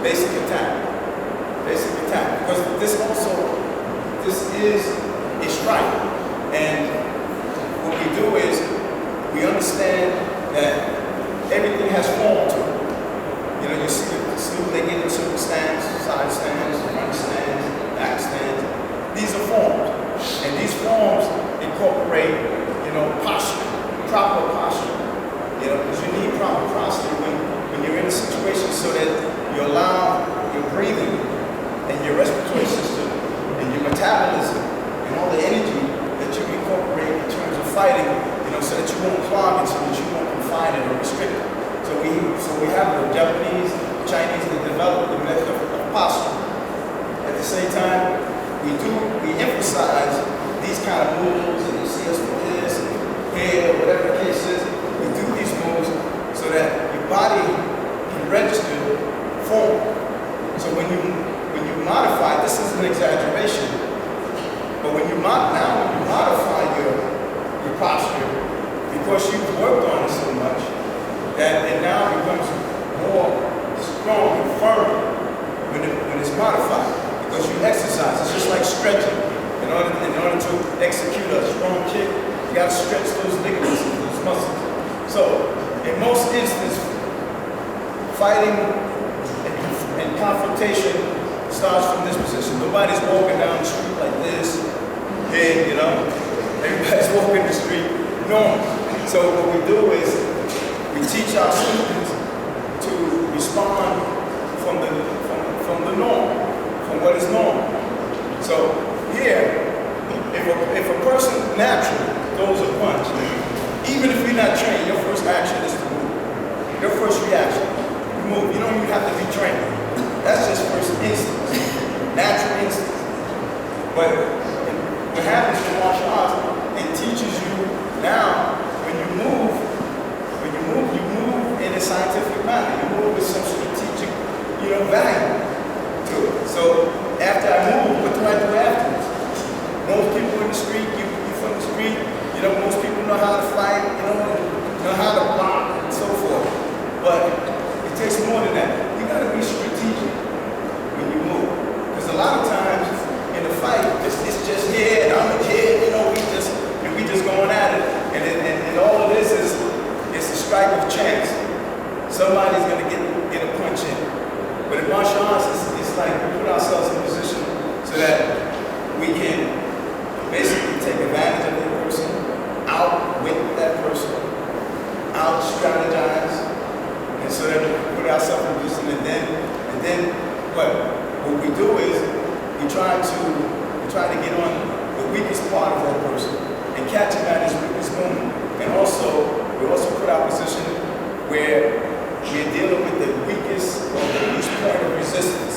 basic attack. Basic attack. Because this is a strike. And what we do is we understand that everything has form to it. You know, you see the student, they get into stands, side stands, front stands, back stands. These are forms. And these forms incorporate, you know, posture, proper posture. You know, because you need proper posture when you're in a situation so that you allow your breathing and your respiratory system and your metabolism and all the energy that you incorporate in terms of fighting, you know, so that you won't clog it, so that you won't confine it or restrict it. So we have the Japanese, Chinese that developed the method of posture. At the same time, we emphasize these kind of moves, and you see us with this, and here, or whatever the case is. We do these moves so that your body can register form. So when you modify, this is an exaggeration, but when you modify your posture, because you've worked on it so much, that it now becomes more strong and firm when it's modified, because you exercise. It's just like stretching. In order to execute a strong kick, you got to stretch those ligaments and those muscles. So, in most instances, fighting and confrontation starts from this position. Nobody's walking down the street like this. Hey, you know, everybody's walking the street normal. So what we do is we teach our students to respond from the norm, from what is normal. So here, if a person naturally throws a punch, even if you're not trained, your first action is to move. Your first reaction, you move. You don't even have to be trained. That's just first instinct, natural instinct. But what happens in martial arts, it teaches you now when you move in a scientific manner. You move with some strategic, you know, value to it. So after I move, what do I do afterwards? Most people in the street, you from the street, you know, most people know how to fight, you know how to block and so forth. But it takes more than that. You gotta be strategic when you move. Because a lot of times in the fight, it's just here and I'm here, you know, we just going at it. And all of this is a strike of chance. Somebody's gonna get a punch in. But in martial arts, it's like we put ourselves in a position so that we can basically take advantage of that person, outwit that person, out-strategize, and so that we can put ourselves in a position, and then what we do is we try to get on the weakest part of that person and catch him at his weakest moment. And we also put our position where we're dealing with the weakest or the least point of resistance.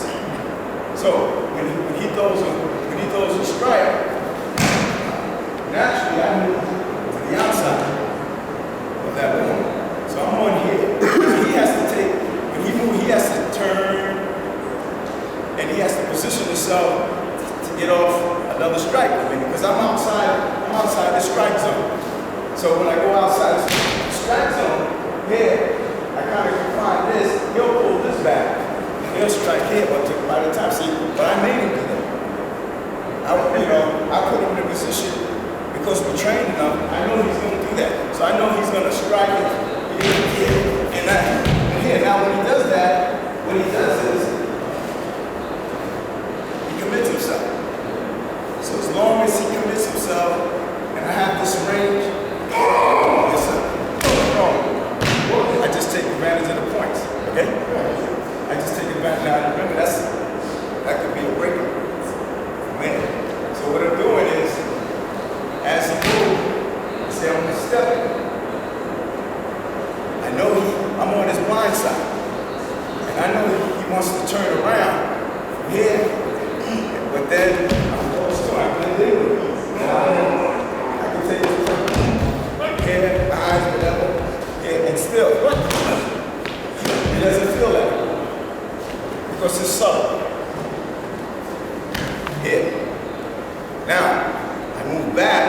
So when he throws a strike, naturally I move to the outside of that point. So I'm on here. When he moves, he has to turn and he has to position himself to get off another strike with me, because I'm outside the strike zone. So when I go outside the strike zone, here, I kind of confine this, he'll pull this back, and he'll strike here, but by the time, but I made him do that. I put him in a position, because we trained enough, I know he's going to do that. So I know he's going to strike it here, and here. Now when he does that, what he does is, he commits himself. So as long as he commits himself, and I have this range, I just take advantage of the points, okay? I just take advantage. Now remember, that could be a breaker, man. So what I'm doing is, as he moves, say I'm stepping. I know I'm on his blind side, and I know he wants to turn around from here, but then I'm close to him. I can live with it. I can take it from here, eyes, whatever. And still, he doesn't feel that because it's subtle. Here. Now, I move back.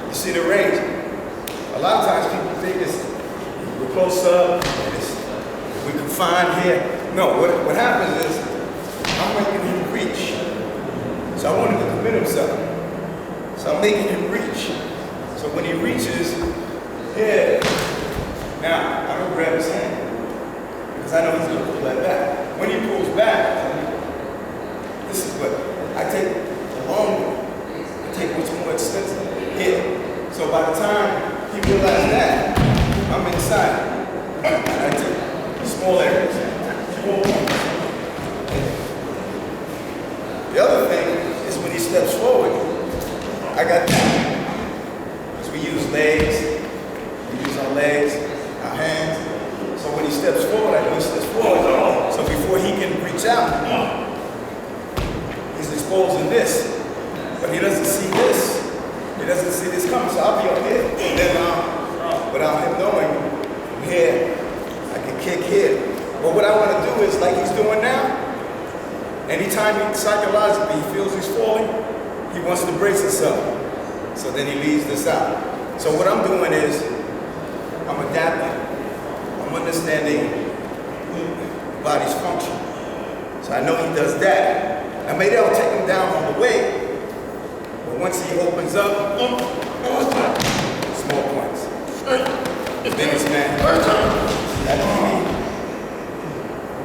You see the range. A lot of times people think we're close up, and we confine here. No, what happens is, I'm making him reach. So I want him to commit himself. So I'm making him reach. So when he reaches, here, now I'm gonna grab his hand. Because I know he's gonna pull that back. When he pulls back, this is what, I take the long one. I take what's more extensive. Here. So by the time he realizes that, I'm inside. And I take small areas. Small points. The other thing is when he steps forward, I got that. Because we use legs, we use our legs, our hands. So when he steps forward, I know he steps forward. So before he can reach out, he's exposing this. But he doesn't see this. He doesn't see this coming. So I'll be up here. And then without him knowing, from here, I can kick here. But what I want to do is, like he's doing now, anytime he psychologically feels he's falling, he wants to brace himself. So then he leaves this out. So what I'm doing is, I'm adapting. I'm understanding the body's function. So I know he does that. And maybe I'll take him down all the way, but once he opens up, small points. Biggest man. That's me.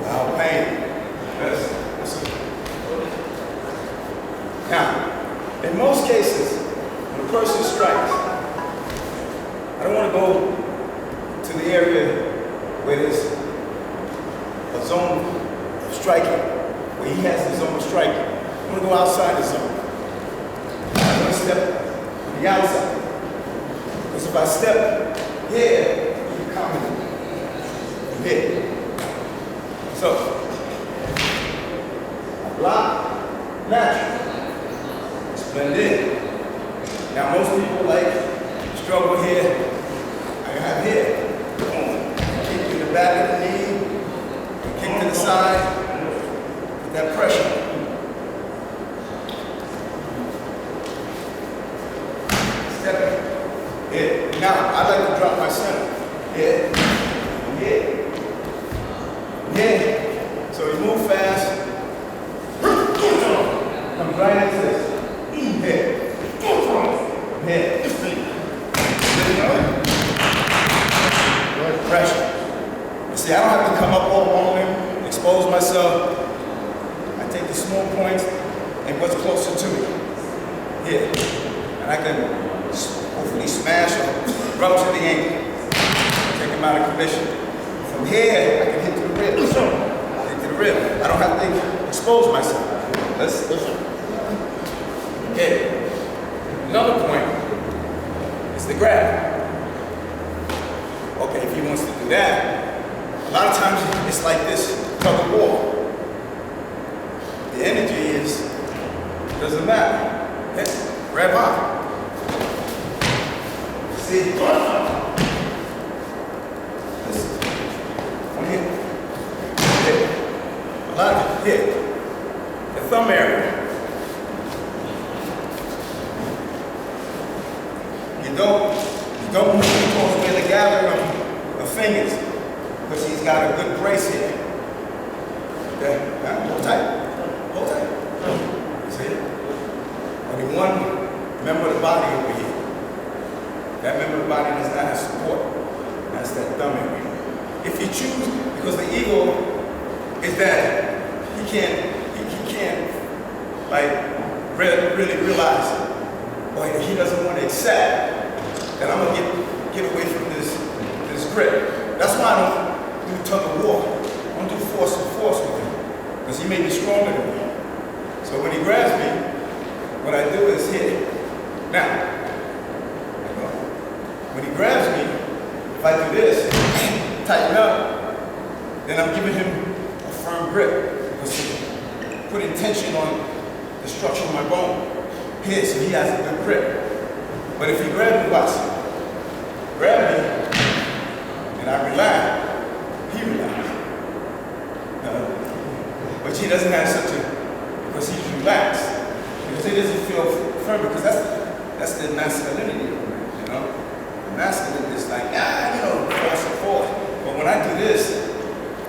Without pain. Now, in most cases, when a person strikes, I don't want to go to the area where there's a zone of striking, where he has the zone of striking. I want to go outside the zone. I want to step on the outside. Because if I step here, he coming from here. So, I block, natural. Blend in. Now most people struggle here. I have here. Boom. Kick to the back of the knee. Kick to the side. Put that pressure. Step here. Now I like to drop my center. Here. Here. Here. So we move fast. Come right into this. Here. Here. Pressure. You see, I don't have to come up all on him, expose myself. I take the small points and what's closer to me. Here. And I can hopefully smash or rupture the ankle. Take him out of commission. From here, I can hit to the rib. Hit to the rib. I don't have to expose myself. Listen. Okay. Another point is the grab. Okay, if he wants to do that, a lot of times it's like this tug of war. The energy doesn't matter. Yes, grab high. See? Listen. From here. Here. A lot of here. The thumb area. You don't move towards where the gathering of fingers, because he's got a good brace here. Okay? Now, hold tight. Hold tight. See? Only one member of the body over here. That member of the body does not have support. That's that thumb area. If you choose, because the ego is that he can't really realize it. Or he doesn't want to accept that I'm gonna get away from this grip. That's why I don't do tug of war. I don't do force with him. Because he may be stronger than me. So when he grabs me, what I do is hit. Now, when he grabs me, if I do this, tighten up, then I'm giving him a firm grip. Because putting tension on the structure of my bone. Here, so he has a good grip. But if he grabs me, watch. Grab me, and I relax, he relaxes. But he doesn't have such a, because he's relaxed. Because he doesn't feel firm, because that's the masculinity, you know? The masculine is like, force and force. But when I do this,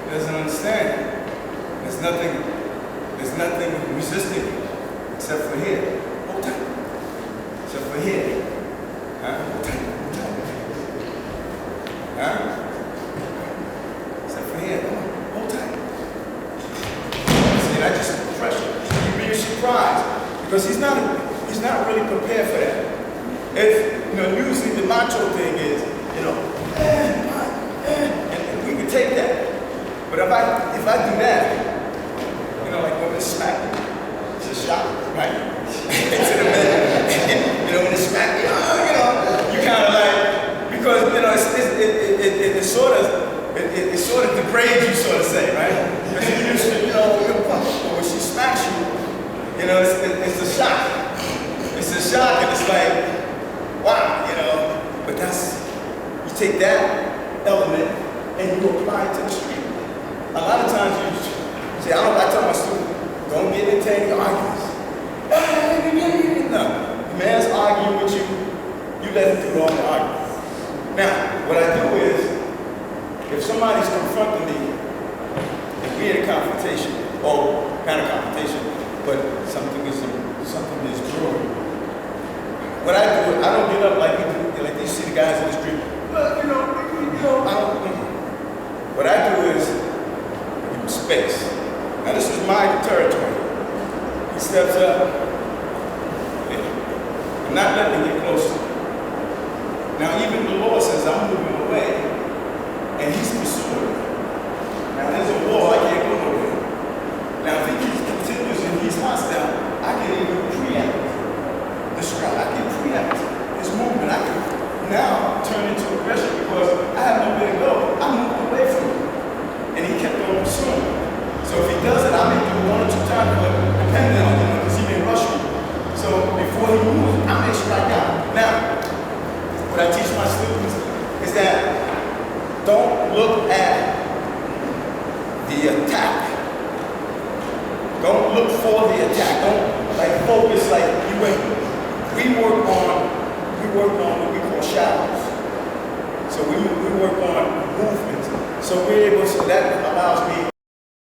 he doesn't understand. nothing resisting you, except for here. Hold tight. Except for here. Huh? Hold tight. Hold tight. Huh? Except for here. Come on. Hold tight. See, that just pressure. You'd be surprised. Because he's not really prepared for that. If, usually the macho thing is, and we can take that. But if I do that, like when they smack me, it's a shock, right? Into the middle. When they smack me, you kind of like, because, it sort of degrades you, sort of say, right? Because you used to, but when she smacks you, it's a shock. It's a shock, and it's like, wow, but you take that element and you apply it to the street. A lot of times I tell my students, don't get into any arguments. No, the man's arguing with you, you let him do all the argument. Now, what I do is, if somebody's confronting me, if we're in a confrontation, or kind of confrontation, but something is brewing. What I do, I don't get up like you see the guys in the street. Look, I don't. What I do is give him space. Now this is my territory. He steps up. I'm not letting him get closer. Now even the Lord says I'm moving away, and he's pursuing. Now there's a wall, I can't go nowhere. Now if he continues and he's hostile, I can even preempt the strike. I can preempt his movement. I can now turn into aggression because I have nowhere to go. I moved away from him. And he kept on pursuing. So if he does it, I may do it 1 or 2 times, but depending on him, because he may rush me. So before he moves, I may strike out. Now, what I teach my students is that don't look at the attack. Don't look for the attack. Don't focus like you went.